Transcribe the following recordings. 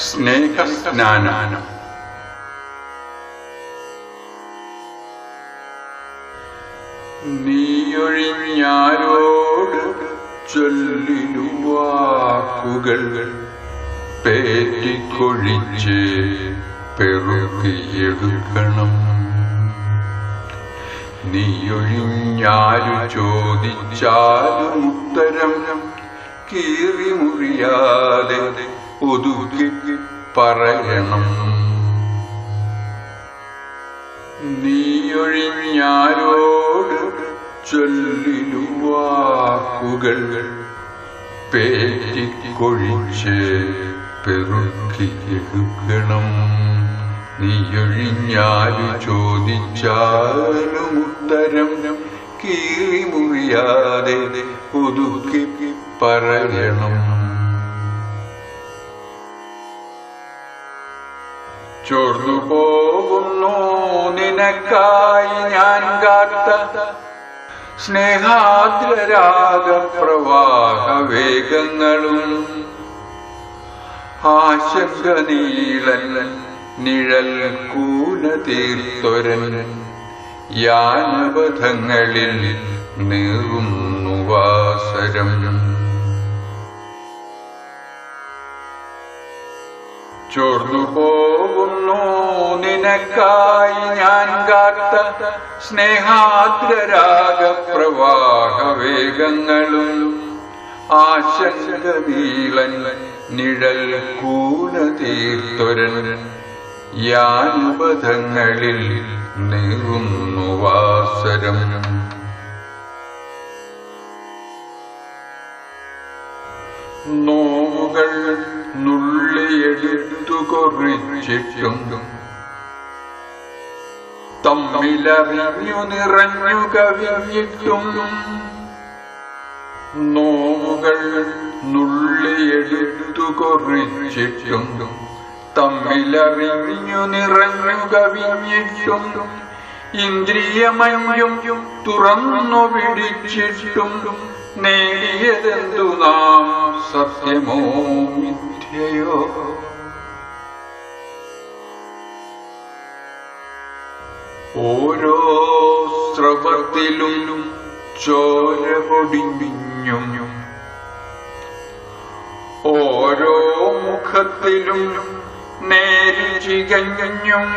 സ്നേഹസ്നാനം. നീയൊഴിഞ്ഞാരോട് ചൊല്ലിനു വാക്കുകൾ പേറ്റിക്കൊഴിച്ച് പെറുക്കിയെടുക്കണം. നീയൊഴിഞ്ഞാരു ചോദിച്ചാലും ഉത്തരം കീറിമുറിയാതെ ഒതുക്കി പറയണം. നീയൊഴിഞ്ഞാരോട് ചൊല്ലിനു വാക്കുകൾ പേറ്റിക്കൊഴിച്ച് പെറുക്കിയെടുക്കണം. നീയൊഴിഞ്ഞാരു ചോദിച്ചാലും ഉത്തരം കീറിമുറിയാതെ ഒതുക്കി പറയണം. ചോർന്നു പോകുന്നു നിനക്കായി ഞാൻ കാത്ത സ്നേഹാദ്രരാഗ പ്രവാഹ വേഗങ്ങളും ആശങ്ക നീളൻ നിഴൽ കൂന തീർത്തൊരൻ യാനപഥങ്ങളിൽ നീറുന്നു വാസരം. ചോർന്നു പോകുന്നു നിനക്കായി ഞാൻ കാത്ത സ്നേഹാദ്രരാഗ പ്രവാഹ വേഗങ്ങളും ആശങ്ക നീളൻ നിഴൽ കൂന തീർത്തൊരൻ യാനുപഥങ്ങളിൽ നീറുന്നു വാസരം. നോവുകൾ നുള്ളിയെടുത്തു കൊറിച്ചിട്ടും തമ്മിലറിഞ്ഞു നിറഞ്ഞു കവിഞ്ഞിട്ടും നോവുകൾ നുള്ളിയെടുത്തു കൊറിച്ചിട്ടും തമ്മിലറിഞ്ഞു നിറഞ്ഞു കവിഞ്ഞിട്ടും ഇന്ദ്രിയമയും തുറന്നു പിടിച്ചിട്ടും നേടിയതെന്തു നാം സത്യമോ മിഥ്യയോ? ഓരോ സ്രവത്തിലും ചോര പൊടിഞ്ഞും ഓരോ മുഖത്തിലും നേരു ചികഞ്ഞും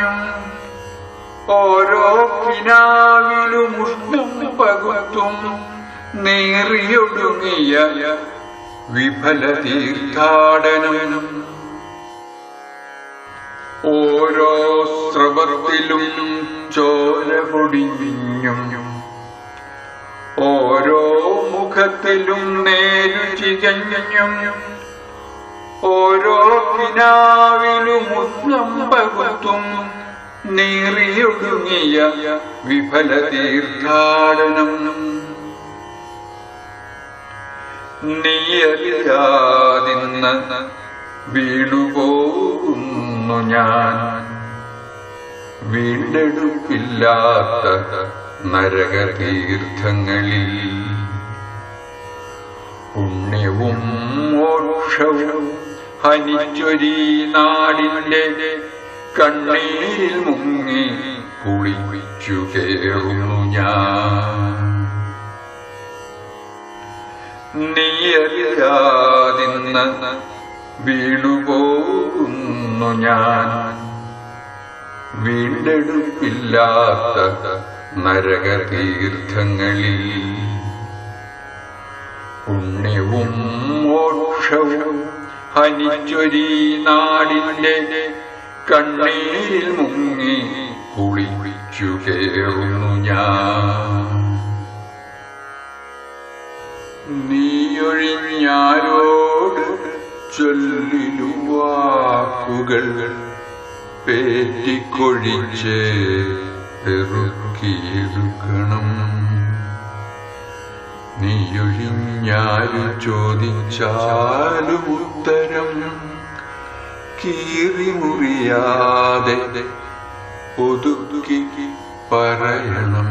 ഓരോ കിനാവിലും ഉഷ്ണം പകുത്തും നേറിയൊടുങ്ങിയ വിഫല തീർത്ഥാടനം. ഓരോ സ്രവത്തിലും ചോര പൊടിഞ്ഞും ഓരോ മുഖത്തിലും നേരു ചികഞ്ഞും ഓരോ കിനാവിലും ഉഷ്ണം പകുത്തും നേറിയൊടുങ്ങിയ വിഫല തീർത്ഥാടനം. നീയറിയാതിന്ന് വീണുപോകുന്നു ഞാൻ വീണ്ടെടുപ്പില്ലാത്ത നരകതീർത്ഥങ്ങളിൽ. പുണ്യവും മോക്ഷവും ഹനിച്ചൊരീ നാടിന്റെ കണ്ണീരിൽ മുങ്ങി കുളിച്ചു കേറുന്നു ഞാൻ. നീയറിയാതിന്ന് വീണുപോകുന്നു ഞാൻ വീണ്ടെടുപ്പില്ലാത്ത നരകതീർത്ഥങ്ങളിൽ. പുണ്യവും മോക്ഷവും ഹനിച്ചൊരീ നാടിന്റെ കണ്ണീരിൽ മുങ്ങി കുളിച്ചു കേറുന്നു ഞാൻ. നീയൊഴിഞ്ഞാരോട് ചൊല്ലിനു വാക്കുകൾ പേറ്റിക്കൊഴിച്ച് പെറുക്കിയെടുക്കണം. നീയൊഴിഞ്ഞാരു ചോദിച്ചാലും ഉത്തരം കീറിമുറിയാതെ ഒതുക്കി പറയണം.